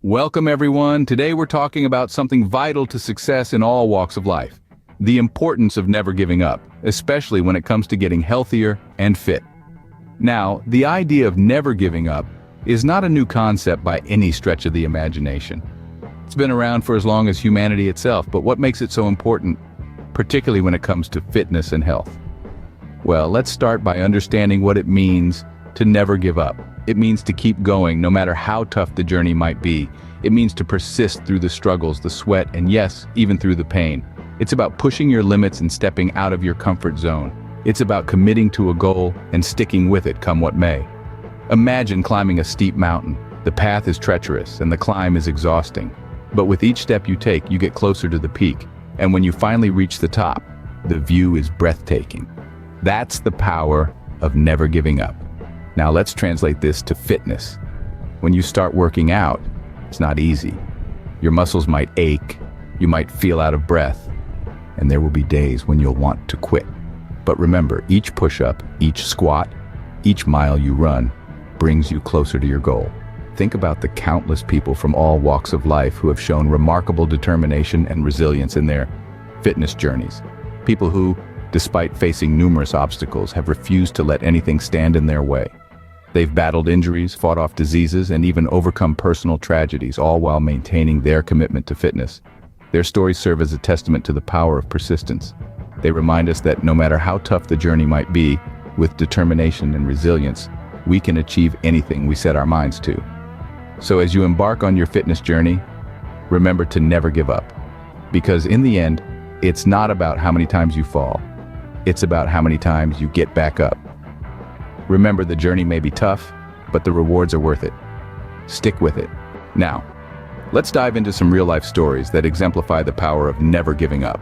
Welcome everyone. Today we're talking about something vital to success in all walks of life. The importance of never giving up, especially when it comes to getting healthier and fit. Now, the idea of never giving up is not a new concept by any stretch of the imagination. It's been around for as long as humanity itself, but what makes it so important, particularly when it comes to fitness and health? Well, let's start by understanding what it means to never give up. It means to keep going no matter how tough the journey might be. It means to persist through the struggles, the sweat, and yes, even through the pain. It's about pushing your limits and stepping out of your comfort zone. It's about committing to a goal and sticking with it come what may. Imagine climbing a steep mountain. The path is treacherous and the climb is exhausting. But with each step you take, you get closer to the peak. And when you finally reach the top, the view is breathtaking. That's the power of never giving up. Now let's translate this to fitness. When you start working out, it's not easy. Your muscles might ache, you might feel out of breath, and there will be days when you'll want to quit. But remember, each push-up, each squat, each mile you run brings you closer to your goal. Think about the countless people from all walks of life who have shown remarkable determination and resilience in their fitness journeys. People who, despite facing numerous obstacles, have refused to let anything stand in their way. They've battled injuries, fought off diseases, and even overcome personal tragedies, all while maintaining their commitment to fitness. Their stories serve as a testament to the power of persistence. They remind us that no matter how tough the journey might be, with determination and resilience, we can achieve anything we set our minds to. So as you embark on your fitness journey, remember to never give up. Because in the end, it's not about how many times you fall. It's about how many times you get back up. Remember, the journey may be tough, but the rewards are worth it. Stick with it. Now, let's dive into some real-life stories that exemplify the power of never giving up.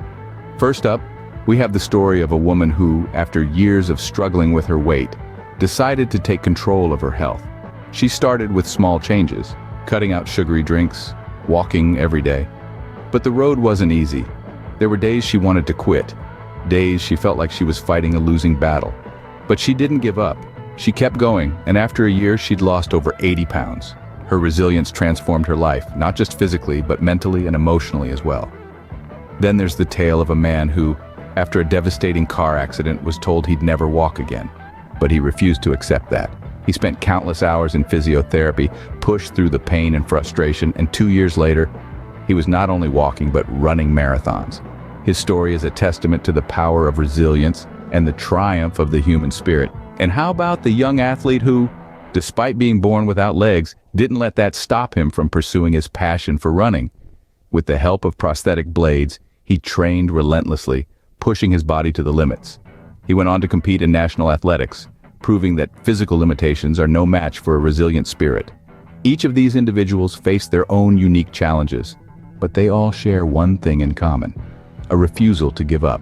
First up, we have the story of a woman who, after years of struggling with her weight, decided to take control of her health. She started with small changes, cutting out sugary drinks, walking every day. But the road wasn't easy. There were days she wanted to quit, days she felt like she was fighting a losing battle. But she didn't give up. She kept going, and after a year, she'd lost over 80 pounds. Her resilience transformed her life, not just physically, but mentally and emotionally as well. Then there's the tale of a man who, after a devastating car accident, was told he'd never walk again. But he refused to accept that. He spent countless hours in physiotherapy, pushed through the pain and frustration, and 2 years later, he was not only walking but running marathons. His story is a testament to the power of resilience and the triumph of the human spirit. And how about the young athlete who, despite being born without legs, didn't let that stop him from pursuing his passion for running? With the help of prosthetic blades, he trained relentlessly, pushing his body to the limits. He went on to compete in national athletics, proving that physical limitations are no match for a resilient spirit. Each of these individuals faced their own unique challenges, but they all share one thing in common: a refusal to give up.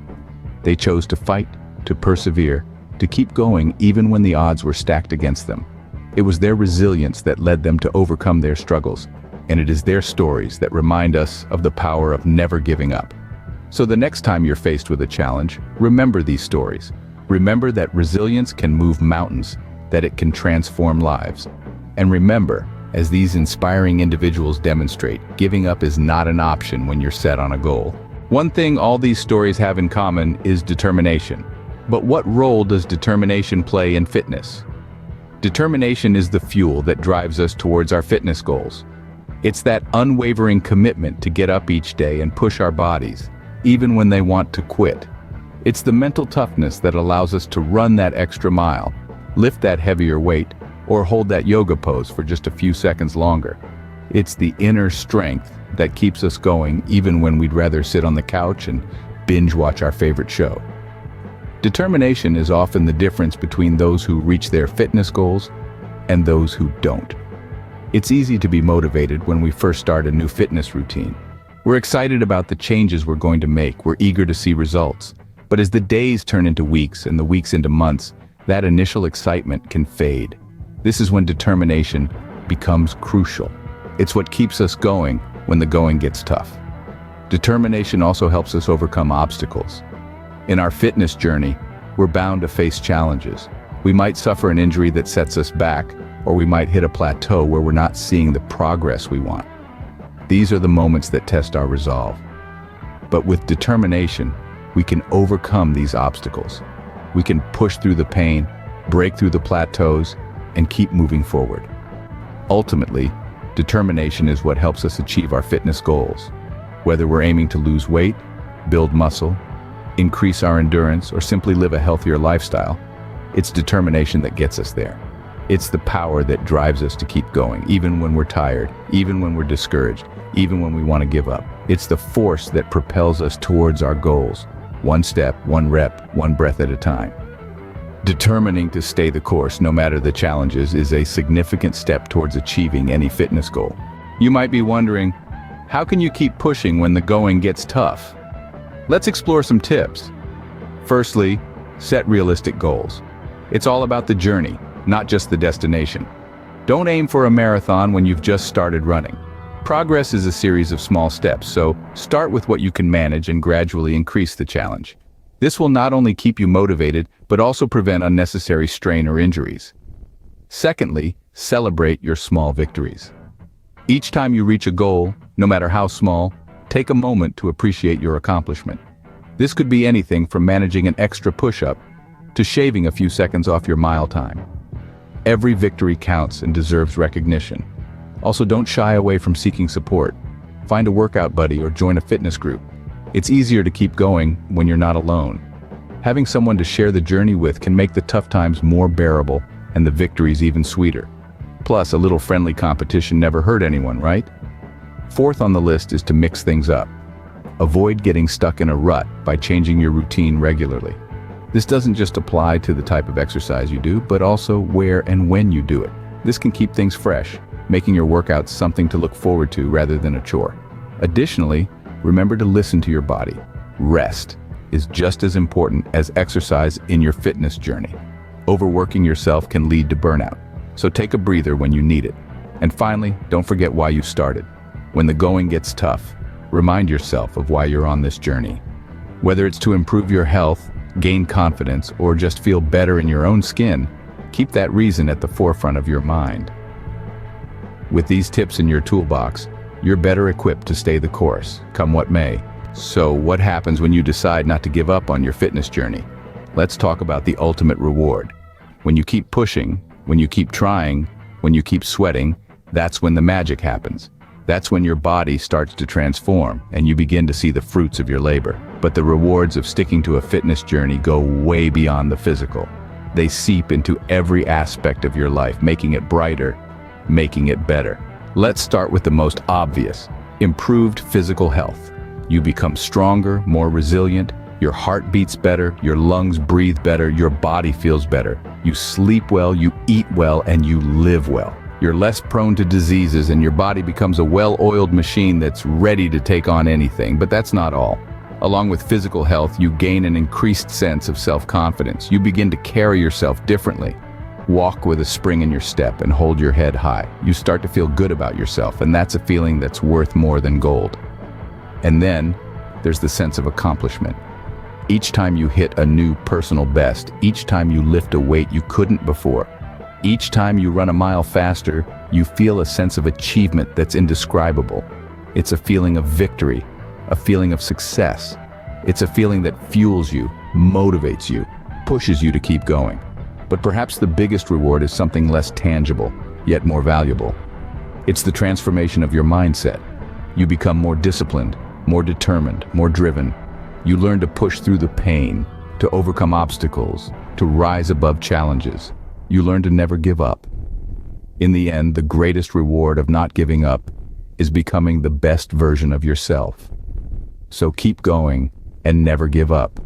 They chose to fight, to persevere, to keep going even when the odds were stacked against them. It was their resilience that led them to overcome their struggles, and it is their stories that remind us of the power of never giving up. So the next time you're faced with a challenge, remember these stories. Remember that resilience can move mountains, that it can transform lives. And remember, as these inspiring individuals demonstrate, giving up is not an option when you're set on a goal. One thing all these stories have in common is determination. But what role does determination play in fitness? Determination is the fuel that drives us towards our fitness goals. It's that unwavering commitment to get up each day and push our bodies, even when they want to quit. It's the mental toughness that allows us to run that extra mile, lift that heavier weight, or hold that yoga pose for just a few seconds longer. It's the inner strength that keeps us going even when we'd rather sit on the couch and binge watch our favorite show. Determination is often the difference between those who reach their fitness goals and those who don't. It's easy to be motivated when we first start a new fitness routine. We're excited about the changes we're going to make. We're eager to see results. But as the days turn into weeks and the weeks into months, that initial excitement can fade. This is when determination becomes crucial. It's what keeps us going when the going gets tough. Determination also helps us overcome obstacles. In our fitness journey, we're bound to face challenges. We might suffer an injury that sets us back, or we might hit a plateau where we're not seeing the progress we want. These are the moments that test our resolve. But with determination, we can overcome these obstacles. We can push through the pain, break through the plateaus, and keep moving forward. Ultimately, determination is what helps us achieve our fitness goals. Whether we're aiming to lose weight, build muscle, increase our endurance, or simply live a healthier lifestyle, it's determination that gets us there. It's the power that drives us to keep going, even when we're tired, even when we're discouraged, even when we want to give up. It's the force that propels us towards our goals, one step, one rep, one breath at a time. Determining to stay the course, no matter the challenges, is a significant step towards achieving any fitness goal. You might be wondering, how can you keep pushing when the going gets tough? Let's explore some tips. Firstly, set realistic goals. It's all about the journey, not just the destination. Don't aim for a marathon when you've just started running. Progress is a series of small steps, so start with what you can manage and gradually increase the challenge. This will not only keep you motivated, but also prevent unnecessary strain or injuries. Secondly, celebrate your small victories. Each time you reach a goal, no matter how small, take a moment to appreciate your accomplishment. This could be anything from managing an extra push-up to shaving a few seconds off your mile time. Every victory counts and deserves recognition. Also, don't shy away from seeking support. Find a workout buddy or join a fitness group. It's easier to keep going when you're not alone. Having someone to share the journey with can make the tough times more bearable and the victories even sweeter. Plus, a little friendly competition never hurt anyone, right? Fourth on the list is to mix things up. Avoid getting stuck in a rut by changing your routine regularly. This doesn't just apply to the type of exercise you do, but also where and when you do it. This can keep things fresh, making your workouts something to look forward to rather than a chore. Additionally, remember to listen to your body. Rest is just as important as exercise in your fitness journey. Overworking yourself can lead to burnout, so take a breather when you need it. And finally, don't forget why you started. When the going gets tough, remind yourself of why you're on this journey. Whether it's to improve your health, gain confidence, or just feel better in your own skin, keep that reason at the forefront of your mind. With these tips in your toolbox, you're better equipped to stay the course, come what may. So what happens when you decide not to give up on your fitness journey? Let's talk about the ultimate reward. When you keep pushing, when you keep trying, when you keep sweating, that's when the magic happens. That's when your body starts to transform and you begin to see the fruits of your labor. But the rewards of sticking to a fitness journey go way beyond the physical. They seep into every aspect of your life, making it brighter, making it better. Let's start with the most obvious: improved physical health. You become stronger, more resilient, your heart beats better, your lungs breathe better, your body feels better. You sleep well, you eat well, and you live well. You're less prone to diseases and your body becomes a well-oiled machine that's ready to take on anything. But that's not all. Along with physical health, you gain an increased sense of self-confidence. You begin to carry yourself differently. Walk with a spring in your step and hold your head high. You start to feel good about yourself, and that's a feeling that's worth more than gold. And then, there's the sense of accomplishment. Each time you hit a new personal best, each time you lift a weight you couldn't before, each time you run a mile faster, you feel a sense of achievement that's indescribable. It's a feeling of victory, a feeling of success. It's a feeling that fuels you, motivates you, pushes you to keep going. But perhaps the biggest reward is something less tangible, yet more valuable. It's the transformation of your mindset. You become more disciplined, more determined, more driven. You learn to push through the pain, to overcome obstacles, to rise above challenges. You learn to never give up. In the end, the greatest reward of not giving up is becoming the best version of yourself. So keep going and never give up.